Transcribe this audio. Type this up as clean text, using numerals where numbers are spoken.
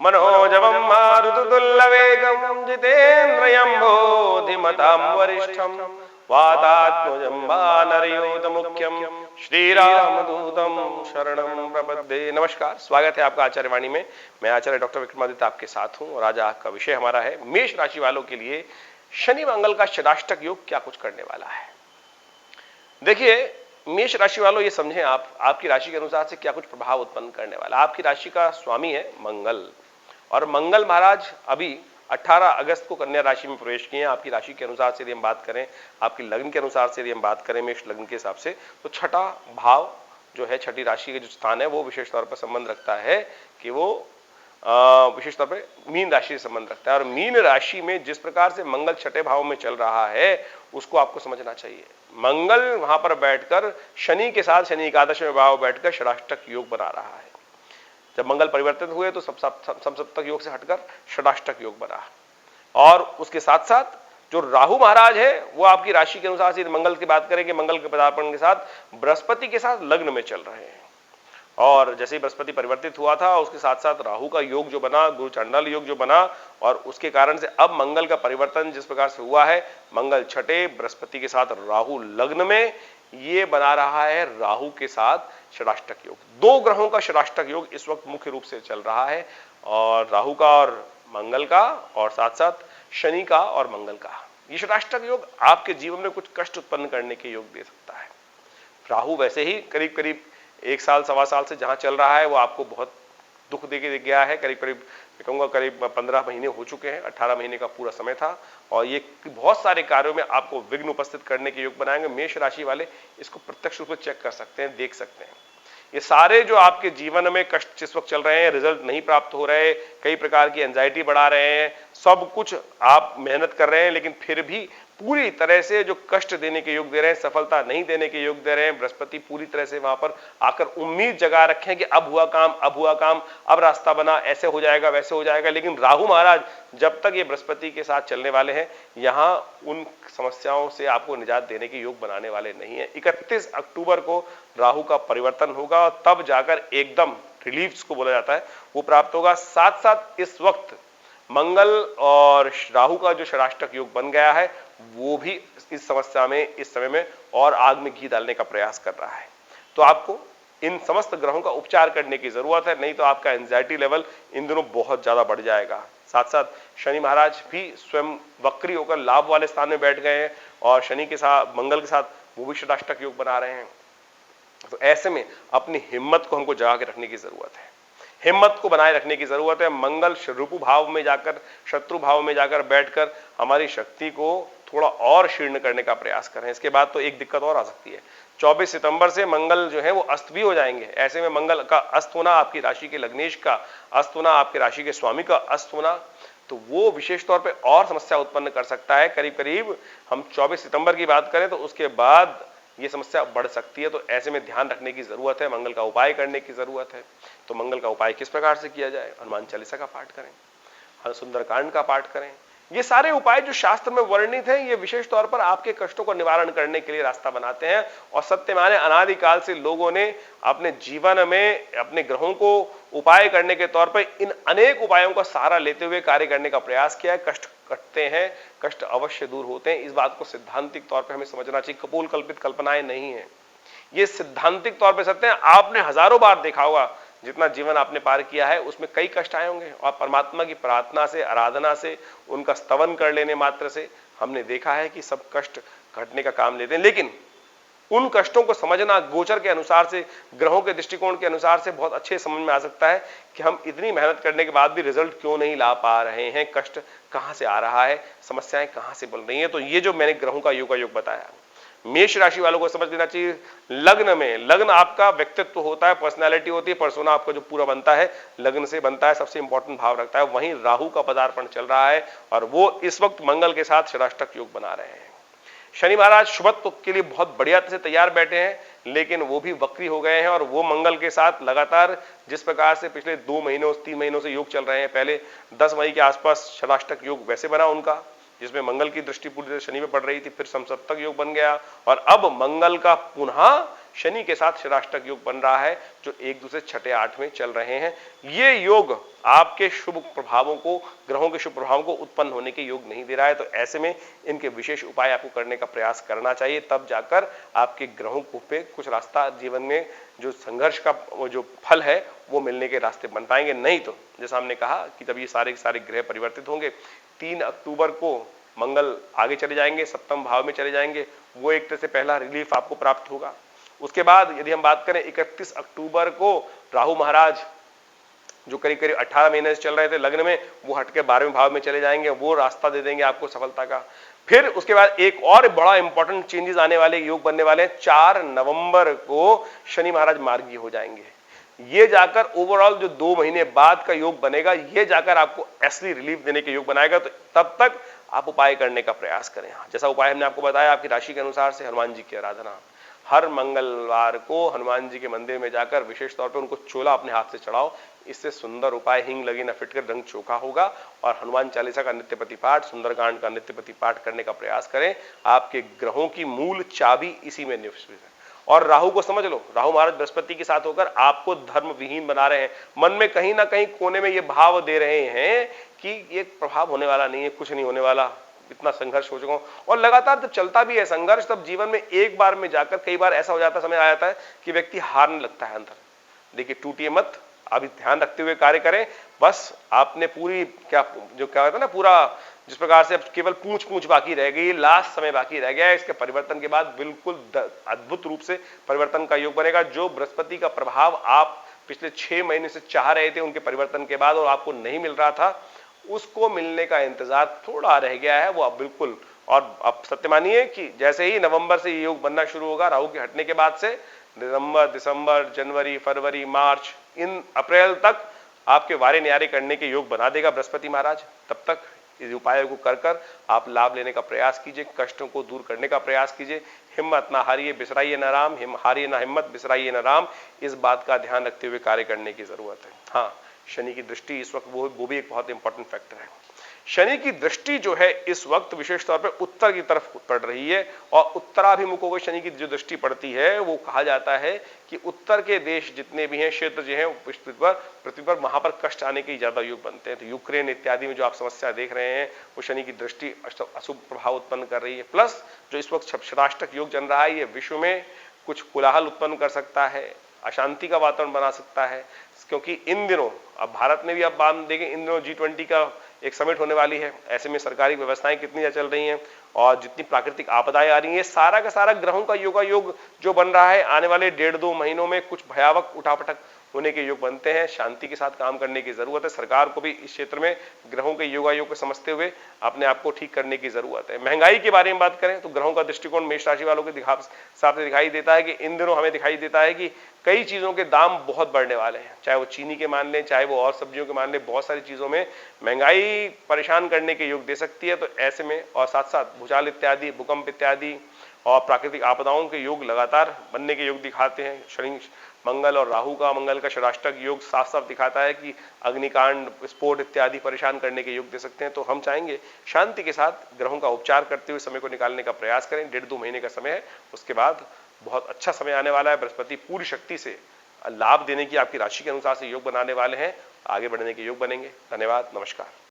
मनोजवं मारुततुल्यवेगं जितेन्द्रियं बोधिमतां वरिष्ठं वातात्मजं वानरयूथमुख्यं श्रीरामदूतं शरणं प्रपद्ये। नमस्कार, स्वागत है आपका आचार्यवाणी में। मैं आचार्य डॉक्टर विक्रमादित्य आपके साथ हूं और आज आपका विषय हमारा है मेष राशि वालों के लिए शनि मंगल का षडाष्टक योग क्या कुछ करने वाला है। देखिए, मेष राशि वालों, ये समझें आपकी राशि के अनुसार से क्या कुछ प्रभाव उत्पन्न करने वाला। आपकी राशि का स्वामी है मंगल, और मंगल महाराज अभी 18 अगस्त को कन्या राशि में प्रवेश किए हैं। आपकी राशि के अनुसार से यदि हम बात करें, आपकी लग्न के अनुसार से यदि हम बात करें, मेष लग्न के हिसाब से, तो छठा भाव जो है, छठी राशि के जो स्थान है, वो विशेष तौर पर संबंध रखता है कि वो विशेष तौर पे मीन राशि से संबंध रखता है। और मीन राशि में जिस प्रकार से मंगल छठे भाव में चल रहा है, उसको आपको समझना चाहिए। मंगल वहां पर बैठकर शनि के साथ, शनि एकादश में भाव बैठकर षडाष्टक योग बना रहा है। जब मंगल परिवर्तित हुए तो समसप्तक योग से हटकर षडाष्टक योग बना, और उसके साथ साथ जो राहु महाराज है वो आपकी राशि के अनुसार से, मंगल की बात करें कि मंगल के पदार्पण के साथ बृहस्पति के साथ लग्न में चल रहे हैं। और जैसे ही बृहस्पति परिवर्तित हुआ था, उसके साथ साथ राहु का योग जो बना, गुरु चांडाल योग जो बना, और उसके कारण से अब मंगल का परिवर्तन जिस प्रकार से हुआ है, मंगल छठे, बृहस्पति के साथ राहु लग्न में, ये बना रहा है राहु के साथ षडाष्टक योग। दो ग्रहों का षडाष्टक योग इस वक्त मुख्य रूप से चल रहा है, और राहु का और मंगल का, और साथ साथ शनि का और मंगल का। ये षडाष्टक योग आपके जीवन में कुछ कष्ट उत्पन्न करने के योग दे सकता है। राहु वैसे ही करीब करीब 1 साल सवा साल से जहां चल रहा है, वो आपको बहुत दुख दे के गया है। करीब करीब मैं कहूँगा करीब 15 महीने हो चुके हैं, 18 महीने का पूरा समय था, और ये बहुत सारे कार्यों में आपको विघ्न उपस्थित करने के योग बनाएंगे। मेष राशि वाले इसको प्रत्यक्ष रूप से चेक कर सकते हैं, देख सकते हैं। ये सारे जो आपके जीवन में कष्ट जिस वक्त चल रहे हैं, रिजल्ट नहीं प्राप्त हो रहे, कई प्रकार की एंजाइटी बढ़ा रहे हैं, सब कुछ आप मेहनत कर रहे हैं, लेकिन फिर भी पूरी तरह से जो कष्ट देने के योग दे रहे हैं, सफलता नहीं देने के योग दे रहे हैं, बृहस्पति पूरी तरह से वहां पर आकर उम्मीद जगा रखे हैं कि अब हुआ काम, अब हुआ काम, अब रास्ता बना, ऐसे हो जाएगा, वैसे हो जाएगा। लेकिन राहु महाराज जब तक ये बृहस्पति के साथ चलने वाले हैं, यहां उन समस्याओं से आपको निजात देने के योग बनाने वाले नहीं है। 31 अक्टूबर को राहु का परिवर्तन होगा, और तब जाकर एकदम रिलीफ जिसको बोला जाता है वो प्राप्त होगा। साथ साथ इस वक्त मंगल और राहु का जो षडाष्टक योग बन गया है, वो भी इस समस्या में, इस समय में और आग में घी डालने का प्रयास कर रहा है। तो आपको इन समस्त ग्रहों का उपचार करने की जरूरत है, नहीं तो आपका एंजाइटी लेवल इन दिनों बहुत ज्यादा बढ़ जाएगा। साथ साथ शनि महाराज भी स्वयं वक्री होकर लाभ वाले स्थान में बैठ गए हैं, और शनि के साथ, मंगल के साथ वो भी षडाष्टक योग बना रहे हैं। तो ऐसे में अपनी हिम्मत को हमको जगा के रखने की जरूरत है, हिम्मत को बनाए रखने की जरूरत है। मंगल रूपु भाव में जाकर, शत्रु भाव में जाकर बैठकर हमारी शक्ति को थोड़ा और क्षीर्ण करने का प्रयास करें। इसके बाद तो एक दिक्कत और आ सकती है, 24 सितंबर से मंगल जो है वो अस्त भी हो जाएंगे। ऐसे में मंगल का अस्त होना, आपकी राशि के लग्नेश का अस्त होना, आपके राशि के स्वामी का अस्त होना, तो वो विशेष तौर पे और समस्या उत्पन्न कर सकता है। करीब करीब हम 24 सितंबर की बात करें तो उसके बाद ये समस्या बढ़ सकती है। तो ऐसे में ध्यान रखने की जरूरत है, मंगल का उपाय करने की जरूरत है। तो मंगल का उपाय किस प्रकार से किया जाए? हनुमान चालीसा का पाठ करें, सुंदरकांड का पाठ करें। ये सारे उपाय जो शास्त्र में वर्णित हैं, ये विशेष तौर पर आपके कष्टों को निवारण करने के लिए रास्ता बनाते हैं। और सत्य माने अनादिकाल से लोगों ने अपने जीवन में अपने ग्रहों को उपाय करने के तौर पर इन अनेक उपायों का सहारा लेते हुए कार्य करने का प्रयास किया है। कष्ट कटते हैं, कष्ट अवश्य दूर होते हैं, इस बात को सिद्धांतिक तौर पर हमें समझना चाहिए। कपोल कल्पित कल्पनाएं नहीं है, ये सिद्धांतिक तौर पर सत्य है। आपने हजारों बार देखा होगा, जितना जीवन आपने पार किया है उसमें कई कष्ट आए होंगे, और परमात्मा की प्रार्थना से, आराधना से, उनका स्तवन कर लेने मात्र से हमने देखा है कि सब कष्ट घटने का काम लेते हैं। लेकिन उन कष्टों को समझना गोचर के अनुसार से, ग्रहों के दृष्टिकोण के अनुसार से बहुत अच्छे समझ में आ सकता है कि हम इतनी मेहनत करने के बाद भी रिजल्ट क्यों नहीं ला पा रहे हैं, कष्ट कहां से आ रहा है, समस्याएं कहां से बन रही हैं। तो ये जो मैंने ग्रहों का योग बताया, मेष राशि वालों को समझ लेना चाहिए। लग्न में, लग्न आपका व्यक्तित्व होता है, पर्सनालिटी होती है, पर्सोना आपका जो पूरा बनता है लग्न से बनता है, सबसे इंपॉर्टेंट भाव रखता है। वहीं राहु का पदार्पण चल रहा है, और वो इस वक्त मंगल के साथ षडाष्टक योग बना रहे हैं। शनि महाराज शुभत्व के लिए बहुत बढ़िया से तैयार बैठे हैं, लेकिन वो भी वक्री हो गए हैं, और वो मंगल के साथ लगातार जिस प्रकार से पिछले 2 महीनों 3 महीनों से योग चल रहे हैं, पहले 10 मई के आसपास षडाष्टक योग वैसे बना उनका, जिसमें मंगल की दृष्टि पूरी तरह शनि में पड़ रही थी, फिर समसप्तक योग बन गया, और अब मंगल का पुनः शनि के साथ षडाष्टक योग बन रहा है जो एक दूसरे छठे आठ में चल रहे हैं। ये योग आपके शुभ प्रभावों को, ग्रहों के शुभ प्रभावों को उत्पन्न होने के योग नहीं दे रहा है, तो ऐसे में इनके विशेष उपाय आपको करने का प्रयास करना चाहिए, तब जाकर आपके ग्रहों पे कुछ रास्ता जीवन में जो संघर्ष का वो जो फल है वो मिलने के रास्ते बन पाएंगे। नहीं तो जैसा हमने कहा कि जब ये सारे ग्रह परिवर्तित होंगे, 3 अक्टूबर को मंगल आगे चले जाएंगे, सप्तम भाव में चले जाएंगे, वो एक तरह से पहला रिलीफ आपको प्राप्त होगा। उसके बाद यदि हम बात करें 31 अक्टूबर को राहु महाराज जो करीब करीब 18 महीने से चल रहे थे लग्न में, वो हटके 12वें भाव में चले जाएंगे, वो रास्ता दे देंगे आपको सफलता का। फिर उसके बाद एक और बड़ा इंपॉर्टेंट चेंजेस आने वाले, योग बनने वाले हैं। 4 नवंबर को शनि महाराज मार्गी हो जाएंगे। ये जाकर ओवरऑल जो 2 महीने बाद का योग बनेगा, ये जाकर आपको असली रिलीफ देने के योग बनाएगा। तो तब तक आप उपाय करने का प्रयास करें। जैसा उपाय हमने आपको बताया, आपकी राशि के अनुसार से हनुमान जी की आराधना, हर मंगलवार को हनुमान जी के मंदिर में जाकर विशेष तौर पर उनको चोला अपने हाथ से चढ़ाओ। इससे सुंदर उपाय, हिंग लगी न फिटकर रंग चोखा होगा। और हनुमान चालीसा का नित्यपति पाठ, सुंदरकांड का नित्यपति पाठ करने का प्रयास करें। आपके ग्रहों की मूल चाबी इसी में निक्षिप्त है। और राहु को समझ लो, राहु महाराज बृहस्पति के साथ होकर आपको धर्म विहीन बना रहे हैं। मन में कहीं ना कहीं कोने में ये भाव दे रहे हैं कि ये प्रभाव होने वाला नहीं है, कुछ नहीं होने वाला, इतना संघर्ष हो चुका हूं। और लगातार जब चलता भी है संघर्ष, तब जीवन में एक बार में जाकर कई बार ऐसा हो जाता, समय आ जाता है कि व्यक्ति हारने लगता है अंदर। देखिए, टूटिए मत, अभी ध्यान रखते हुए कार्य करें। बस आपने पूरी क्या कहता है ना, पूरा जिस प्रकार से अब केवल पूछ बाकी रह गई, लास्ट समय बाकी रह गया है, इसके परिवर्तन के बाद बिल्कुल अद्भुत रूप से परिवर्तन का योग बनेगा। जो बृहस्पति का प्रभाव आप पिछले 6 महीने से चाह रहे थे उनके परिवर्तन के बाद और आपको नहीं मिल रहा था, उसको मिलने का इंतजार थोड़ा रह गया है, वो अब बिल्कुल। और अब सत्य मानिए कि जैसे ही नवंबर से ये योग बनना शुरू होगा, राहु के हटने के बाद से नवंबर, दिसंबर, जनवरी, फरवरी, मार्च, इन अप्रैल तक आपके वारे न्यारे करने के योग बना देगा बृहस्पति महाराज। तब तक इस उपायों को कर आप लाभ लेने का प्रयास कीजिए, कष्टों को दूर करने का प्रयास कीजिए। हिम्मत ना हारिए, बिसराइए ना राम, हारिए ना हिम्मत, बिसराइए ना राम। इस बात का ध्यान रखते हुए कार्य करने की जरूरत है। हाँ, शनि की दृष्टि इस वक्त वो भी एक बहुत इंपॉर्टेंट फैक्टर है। शनि की दृष्टि जो है इस वक्त विशेष तौर पर उत्तर की तरफ पड़ रही है, और उत्तराभिमुख होकर शनि की जो दृष्टि पड़ती है, वो कहा जाता है कि उत्तर के देश जितने भी हैं, क्षेत्र जो हैं पृथ्वी पर वहां पर कष्ट आने के ज्यादा योग बनते हैं। तो यूक्रेन इत्यादि में जो आप समस्या देख रहे हैं, वो शनि की दृष्टि अशुभ प्रभाव उत्पन्न कर रही है। प्लस जो इस वक्त षडाष्टक योग चल रहा है, ये विश्व में कुछ कोलाहल उत्पन्न कर सकता है, अशांति का वातावरण बना सकता है। क्योंकि इन दिनों, अब भारत में भी अब बात देखें, इन दिनों G20 का एक समिट होने वाली है। ऐसे में सरकारी व्यवस्थाएं कितनी चल रही हैं और जितनी प्राकृतिक आपदाएं आ रही हैं, सारा का सारा ग्रहों का योगायोग जो बन रहा है, आने वाले 1.5-2 महीनों में कुछ भयावह उठापटक होने के योग बनते हैं। शांति के साथ काम करने की जरूरत है। सरकार को भी इस क्षेत्र में ग्रहों के योगायोग को समझते हुए अपने आप को ठीक करने की जरूरत है। महंगाई के बारे में बात करें तो ग्रहों का दृष्टिकोण मेष राशि वालों के साथ दिखाई देता है कि इन दिनों हमें दिखाई देता है कि कई चीजों के दाम बहुत बढ़ने वाले हैं, चाहे वो चीनी के मान लें, चाहे वो और सब्जियों के मान लें, बहुत सारी चीजों में महंगाई परेशान करने के योग दे सकती है। तो ऐसे में, और साथ साथ भूचाल इत्यादि, भूकंप इत्यादि और प्राकृतिक आपदाओं के योग लगातार बनने के योग दिखाते हैं। शनि, मंगल और राहु का, मंगल का षडाष्टक योग साफ साफ दिखाता है कि अग्निकांड, स्फोट इत्यादि परेशान करने के योग दे सकते हैं। तो हम चाहेंगे शांति के साथ ग्रहों का उपचार करते हुए समय को निकालने का प्रयास करें। 1.5-2 महीने का समय है, उसके बाद बहुत अच्छा समय आने वाला है। बृहस्पति पूरी शक्ति से लाभ देने की आपकी राशि के अनुसार से योग बनाने वाले हैं, आगे बढ़ने के योग बनेंगे। धन्यवाद, नमस्कार।